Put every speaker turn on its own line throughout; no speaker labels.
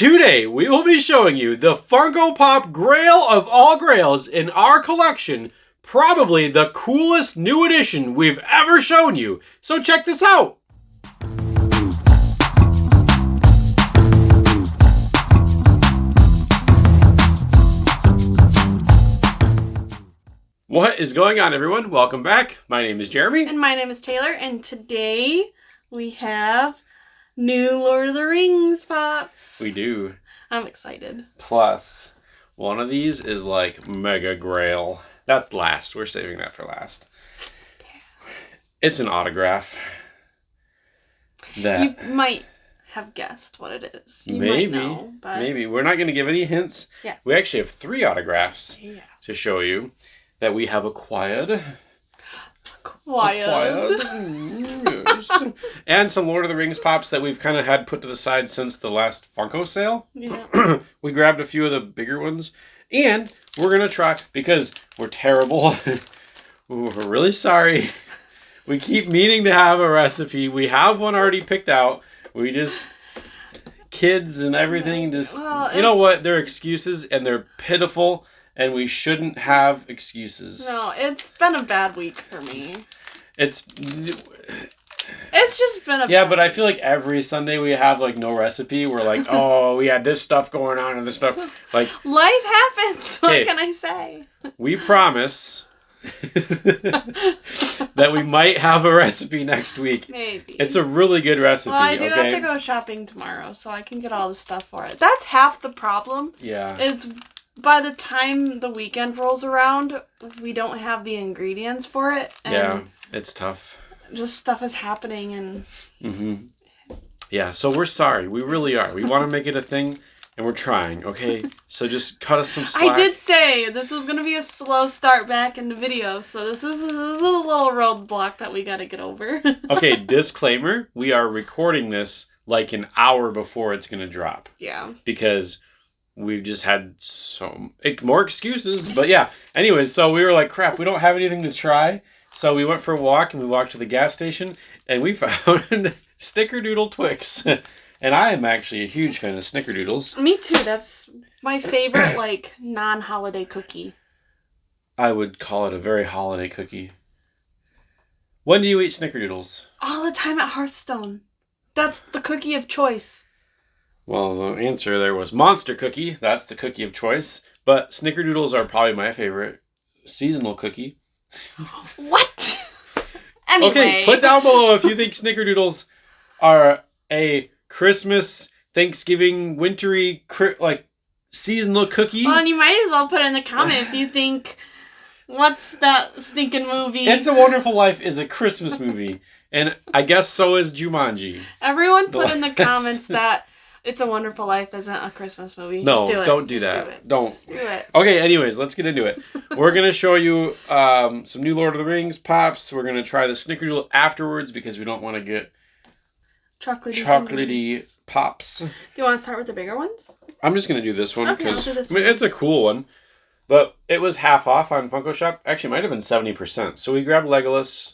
Today, we will be showing you the Funko Pop Grail of all grails in our collection. Probably the coolest new edition we've ever shown you. So check this out. What is going on, everyone? Welcome back. My name is Jeremy.
And my name is Taylor. And today we have new Lord of the Rings Pops.
We do.
I'm excited.
Plus, one of these is like Mega Grail. That's last. We're saving that for last. It's an autograph. That
you might have guessed what it is. You might know, but...
Maybe. We're not going to give any hints.
Yeah.
We actually have 3 autographs to show you that we have acquired. Yes. And some Lord of the Rings Pops that we've kind of had put to the side since the last Funko sale.
Yeah.
We grabbed a few of the bigger ones. And we're going to try, because we're terrible. We're really sorry. We keep meaning to have a recipe. We have one already picked out. We just... Kids and everything just...
Well,
you know what? They're excuses and they're pitiful. And we shouldn't have excuses.
No, it's been a bad week for me.
It's
just been a
yeah,
bad
but I
week.
feel like every Sunday we have like no recipe. We're like, oh, we had this stuff going on and this stuff. Like,
life happens. What
hey,
can I say?
We promise that we might have a recipe next week.
Maybe.
It's a really good recipe.
Well, I do have to go shopping tomorrow, so I can get all the stuff for it. That's half the problem.
Yeah.
Is by the time the weekend rolls around, we don't have the ingredients for it. And
yeah, it's tough.
Just stuff is happening and...
Mm-hmm. Yeah, so we're sorry. We really are. We want to make it a thing, and we're trying, okay? So just cut us some slack.
I did say this was going to be a slow start back into videos, so this is a little roadblock that we got to get over.
Okay, disclaimer. We are recording this like an hour before it's going to drop.
Yeah.
Because... we've just had more excuses. But yeah, anyways, so we were like, crap, we don't have anything to try. So we went for a walk and we walked to the gas station and we found Snickerdoodle Twix. And I am actually a huge fan of Snickerdoodles.
Me too. That's my favorite, like, non-holiday cookie.
I would call it a very holiday cookie. When do you eat Snickerdoodles?
All the time at Hearthstone. That's the cookie of choice.
Well, the answer there was Monster Cookie. That's the cookie of choice. But Snickerdoodles are probably my favorite seasonal cookie.
What? Anyway.
Okay, put down below if you think Snickerdoodles are a Christmas, Thanksgiving, wintry, seasonal cookie.
Well, and you might as well put in the comment if you think, what's that stinking movie?
It's a Wonderful Life is a Christmas movie. And I guess so is Jumanji.
Everyone put in the comments that It's a Wonderful Life isn't a Christmas movie.
No,
just do it.
don't do
just
that.
Do it.
Don't.
Do it.
Okay, anyways, let's get into it. We're going to show you some new Lord of the Rings Pops. We're going to try the Snickerdoodle afterwards because we don't want to get chocolatey Pops.
Do you want to start with the bigger ones?
I'm just going to do this one because
one.
it's a cool one. But it was half off on Funko Shop. Actually, it might have been 70%. So we grabbed Legolas.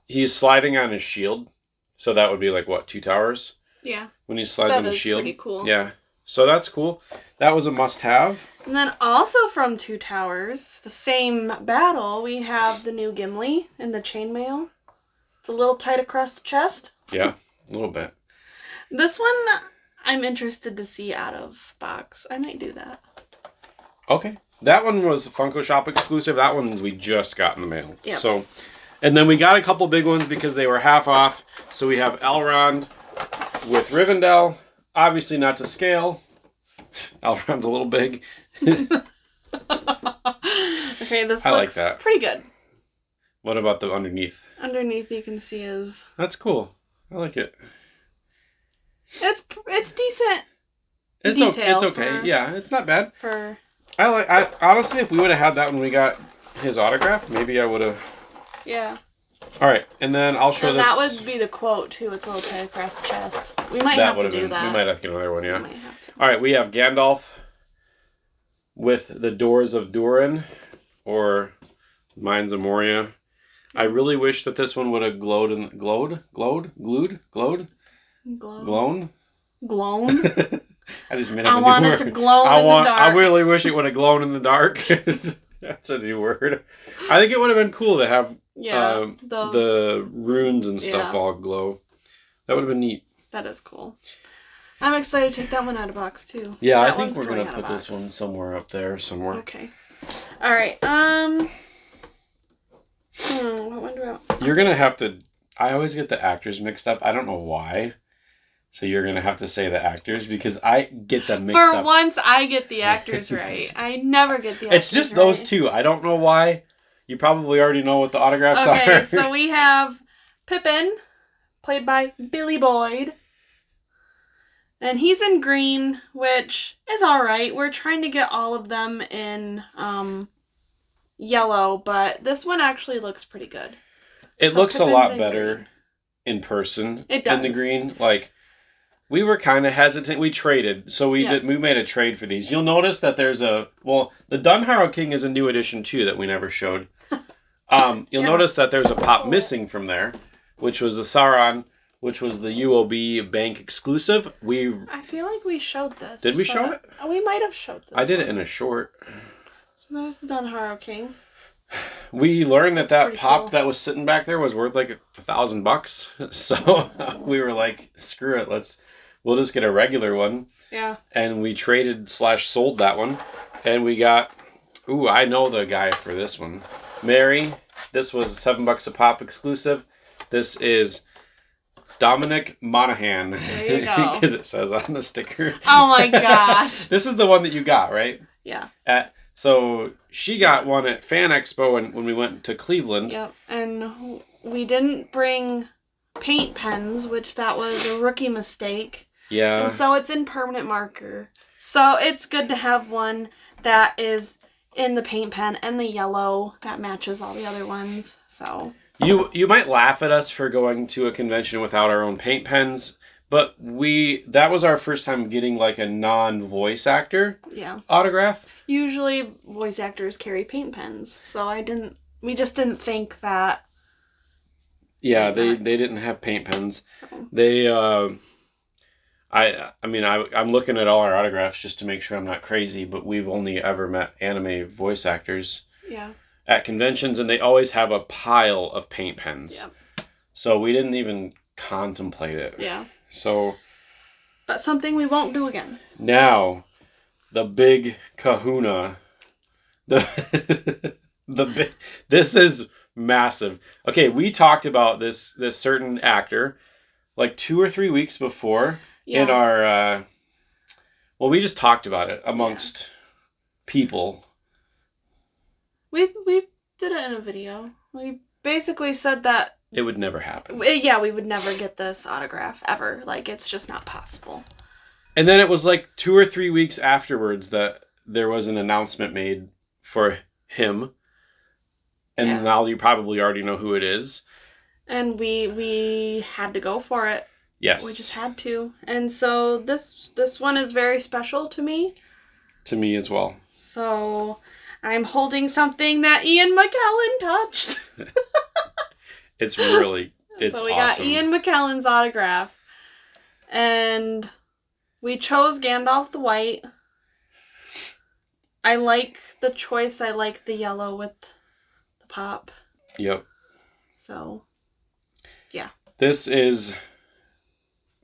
He's sliding on his shield. So that would be like, what, 2 towers?
Yeah.
When he slides on the shield.
Pretty cool.
Yeah. So that's cool. That was a must-have.
And then also from Two Towers, the same battle, we have the new Gimli in the chainmail. It's a little tight across the chest.
Yeah, a little bit.
This one, I'm interested to see out of box. I might do that.
Okay. That one was Funko Shop exclusive. That one we just got in the mail.
Yep.
So, and then we got a couple big ones because they were half off. So we have Elrond with Rivendell. Obviously not to scale. Elrond's a little big.
Okay, this
I like
looks
that.
Pretty good.
What about the underneath?
Underneath you can see is...
That's cool. I like it.
It's decent.
It's okay. Yeah, it's not bad.
For...
I honestly, if we would have had that when we got his autograph, maybe I would have.
Yeah.
All right, and then I'll show this.
That would be the quote too. It's a little tight across the chest. We might have to do that.
We might have to get another one. Yeah.
We might have to.
All right, we have Gandalf with the Doors of Durin, or Mines of Moria. I really wish that this one would have glowed.
Glown?
I just made
I
up a
want
new
it
word.
to glow in the dark.
I really wish it would have glown in the dark. That's a new word. I think it would have been cool to have the runes and stuff all glow. That would have been neat.
That is cool. I'm excited to take that one out of box too.
Yeah,
that
I think we're going to put this one somewhere up there somewhere.
Okay. All right. What one do I want?
You're going to have to... I always get the actors mixed up. I don't know why. So you're going to have to say the actors because I get them mixed up.
For once, I get the actors right. I never get the actors right.
It's just those two. I don't know why. You probably already know what the autographs are.
Okay, so we have Pippin, played by Billy Boyd. And he's in green, which is alright. We're trying to get all of them in yellow, but this one actually looks pretty good.
It looks Pippin's a lot better in person than the green. Like, we were kind of hesitant. We traded. So we made a trade for these. You'll notice that there's the Dunharrow King is a new addition too that we never showed. You'll notice that there's a pop missing from there, which was the Sauron, which was the UOB bank exclusive.
I feel like we showed this.
Did we show it?
We might have showed this.
I did it in a short.
So there's the Dunharrow King.
We learned that pop that was sitting back there was worth like $1,000. So we were like, screw it, we'll just get a regular one.
Yeah.
And we traded / sold that one. And we got, I know the guy for this one. Mary. This was $7 a pop exclusive. This is Dominic Monaghan.
There you go.
Because it says on the sticker.
Oh my gosh.
This is the one that you got, right?
Yeah.
So she got one at Fan Expo when we went to Cleveland.
Yep. And we didn't bring paint pens, which that was a rookie mistake.
Yeah.
And so it's in permanent marker. So it's good to have one that is in the paint pen and the yellow that matches all the other ones. So
you might laugh at us for going to a convention without our own paint pens, but that was our first time getting like a non-voice actor autograph.
Usually voice actors carry paint pens, so we just didn't think that.
Yeah, they didn't have paint pens. So. They I'm looking at all our autographs just to make sure I'm not crazy, but we've only ever met anime voice actors at conventions, and they always have a pile of paint pens. Yep. So we didn't even contemplate it.
Yeah.
So.
But something we won't do again.
Now, the big kahuna. This is massive. Okay, we talked about this certain actor like 2 or 3 weeks before. Yeah. In our, we just talked about it amongst people.
We did it in a video. We basically said that
it would never happen.
Yeah, we would never get this autograph ever. Like, it's just not possible.
And then it was like 2 or 3 weeks afterwards that there was an announcement made for him. And now you probably already know who it is. And
we had to go for it.
Yes.
We just had to. And so this one is very special to me.
To me as well.
So I'm holding something that Ian McKellen touched.
It's awesome.
So we got Ian McKellen's autograph. And we chose Gandalf the White. I like the choice. I like the yellow with the pop.
Yep.
So, yeah.
This is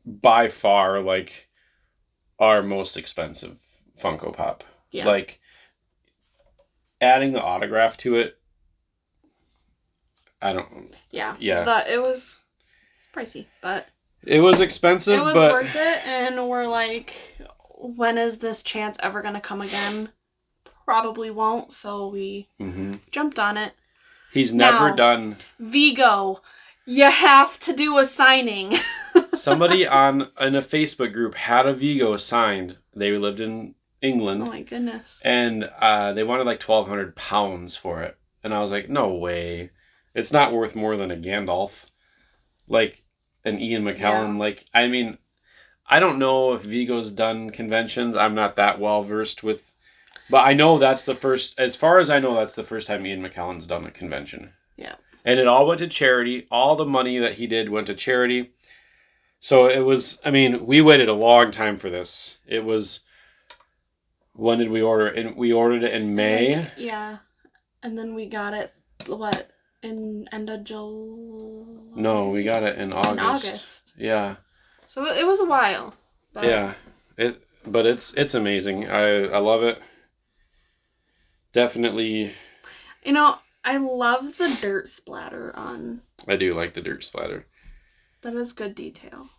by far like our most expensive Funko Pop.
Yeah.
Like adding the autograph to it. I don't.
Yeah.
Yeah.
But it was pricey, but
it was expensive.
It was worth it, and we're like, when is this chance ever gonna come again? Probably won't. So we jumped on it.
He's never done.
Vigo, you have to do a signing.
Somebody in a Facebook group had a Vigo signed. They lived in England.
Oh my goodness.
And they wanted like 1,200 pounds for it. And I was like, no way. It's not worth more than a Gandalf. Like an Ian McKellen. Yeah. Like, I mean, I don't know if Vigo's done conventions. I'm not that well versed with. But I know that's the first, as far as I know, that's the first time Ian McKellen's done a convention.
Yeah.
And it all went to charity. All the money that he did went to charity. So it was, I mean, we waited a long time for this. It was, when did we order it? And we ordered it in May.
Yeah. And then we got it, what, in end of July?
No, we got it in August.
In August.
Yeah.
So it was a while. But...
Yeah. But it's amazing. I love it. Definitely.
You know, I love the dirt splatter on.
I do like the dirt splatter.
That is good detail.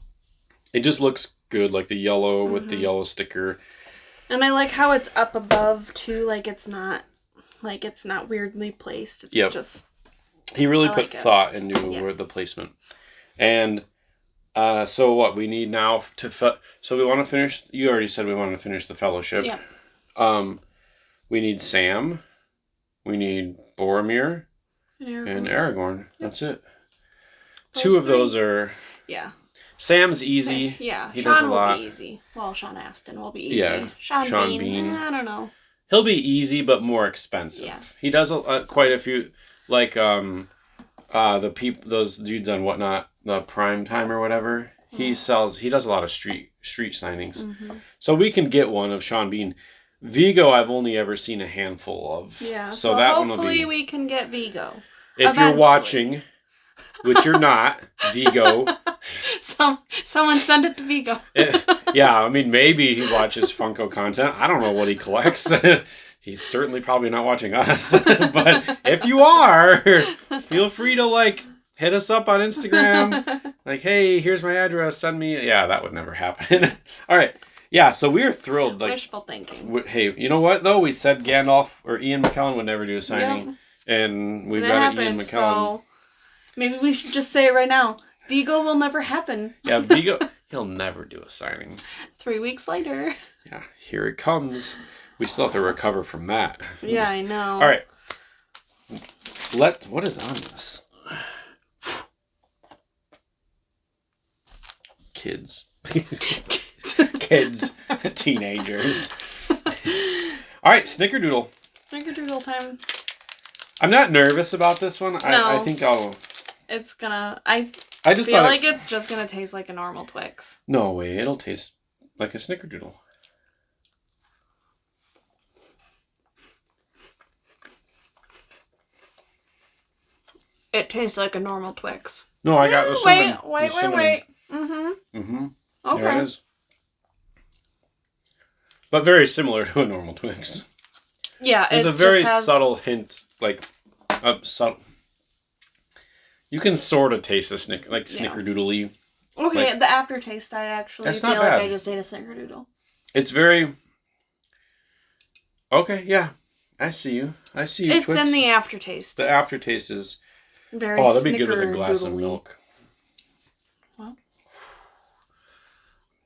It just looks good, like the yellow with the yellow sticker.
And I like how it's up above too, like it's not weirdly placed. It's just
he really put thought into the placement. And so what we need now so we want to finish, you already said we wanted to finish the Fellowship.
Yeah.
We need Sam. We need Boromir. And Aragorn. That's it. Two of those are...
Yeah.
Sam's easy.
Yeah.
He
Sean
does a lot.
Will be easy. Well, Sean Astin will be easy.
Yeah.
Sean Bean. I don't know.
He'll be easy, but more expensive. Yeah. He does quite a few, like those dudes on Whatnot, the Prime Time or whatever. He does a lot of street signings. Mm-hmm. So we can get one of Sean Bean. Vigo, I've only ever seen a handful of.
Yeah.
So that one will be.
Hopefully we can get Vigo.
If you're watching, which you're not, Vigo.
Someone send it to Vigo.
Yeah, I mean, maybe he watches Funko content. I don't know what he collects. He's certainly probably not watching us. But if you are, feel free to hit us up on Instagram. Like, hey, here's my address. Send me. Yeah, that would never happen. All right. Yeah, so we are thrilled.
Wishful thinking.
Hey, you know what though? We said Gandalf or Ian McKellen would never do a signing, and we've got Ian McKellen.
So maybe we should just say it right now. Vigo will never happen.
Yeah, Vigo, he'll never do a signing.
3 weeks later.
Yeah, here it comes. We still have to recover from that.
Yeah, I know.
All right. What is on this? Kids. Kids. Teenagers. All right, Snickerdoodle.
Snickerdoodle time. I'm
not nervous about this one.
No.
I think I'll...
It's gonna... I
just
feel like it's just gonna taste like a normal Twix.
No way. It'll taste like a Snickerdoodle.
It tastes like a normal Twix.
No, I got the cinnamon.
Wait. Mm-hmm.
Mm-hmm.
Okay.
There it is. But very similar to a normal Twix.
Yeah,
there's a very subtle hint, subtle. You can sort of taste a Snickerdoodle-y.
Okay, the aftertaste, I actually feel like I just ate a Snickerdoodle.
It's very... Okay, yeah. I see you. It's
Twix. In the aftertaste.
The aftertaste is...
Very
that'd be good with a glass of milk.
Well.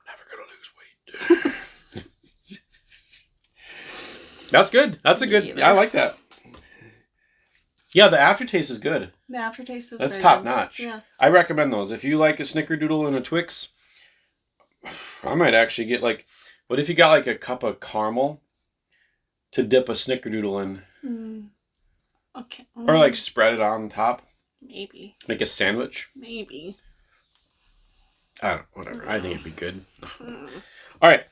Never gonna lose weight. That's good. That's a good... I like that. Yeah, the aftertaste is good.
The aftertaste is
That's top
good.
notch.
Yeah.
I recommend those. If you like a Snickerdoodle and a Twix, I might actually get what if you got a cup of caramel to dip a Snickerdoodle in?
Mm. Okay.
Or spread it on top?
Maybe.
Make a sandwich?
Maybe.
I don't know, whatever. I think it'd be good. All right.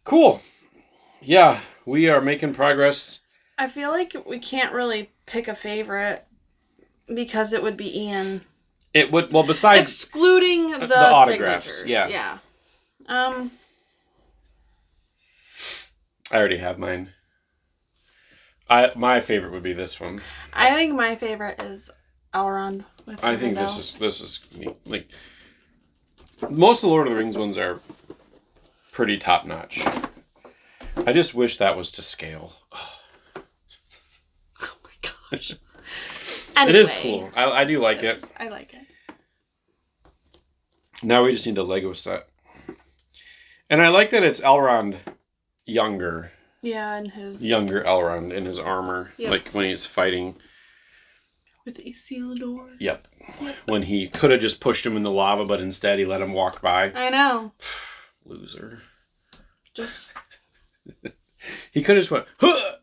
Cool. Yeah, we are making progress.
I feel like we can't really pick a favorite because it would be Ian.
It would, besides...
Excluding the
autographs.
Signatures.
Yeah.
I
already have mine. My favorite would be this one.
I think my favorite is Elrond with
I think this is most of the Lord of the Rings ones are pretty top notch. I just wish that was to scale.
Oh my gosh. Anyway,
it is cool. I do like it.
I like it.
Now we just need a Lego set. And I like that it's Elrond younger.
Yeah, and his...
Younger Elrond in his armor.
Yep.
When he's fighting.
With Isildur.
Yep. When he could have just pushed him in the lava, but instead he let him walk by.
I know.
Loser.
Just...
He could have just went, huh!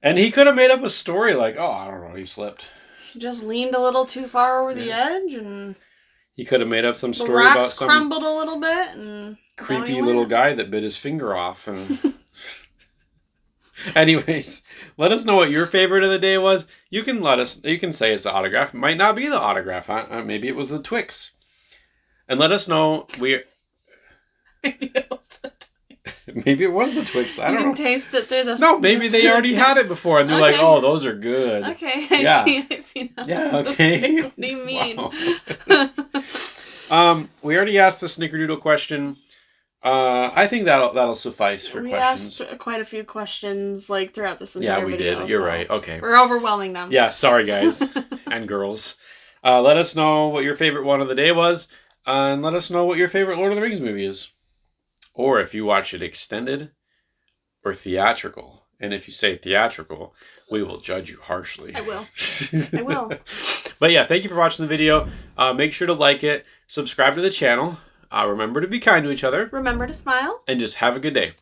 And he could have made up a story I don't know, he slipped.
He just leaned a little too far over the edge and...
He could have made up some
The
story about
rocks
some
crumbled a little bit, and
creepy little guy that bit his finger off. And anyways, let us know what your favorite of the day was. You can say it's the autograph. It might not be the autograph. Maybe it was the Twix. And let us know. Maybe it was the Twix. I don't know.
You can taste it through the...
No, maybe they already had it before and they're like, oh, those are good.
Okay, I see now.
Yeah, okay.
What do you mean?
Wow. We already asked the Snickerdoodle question. I think that'll suffice for questions.
We asked quite a few questions like throughout this entire video.
Yeah, we did. You're right. Okay.
We're overwhelming them.
Yeah, sorry guys and girls. Let us know what your favorite one of the day was. And let us know what your favorite Lord of the Rings movie is. Or if you watch it extended or theatrical. And if you say theatrical, we will judge you harshly.
I will. I will.
But yeah, thank you for watching the video. Make sure to like it. Subscribe to the channel. Remember to be kind to each other.
Remember to smile.
And just have a good day.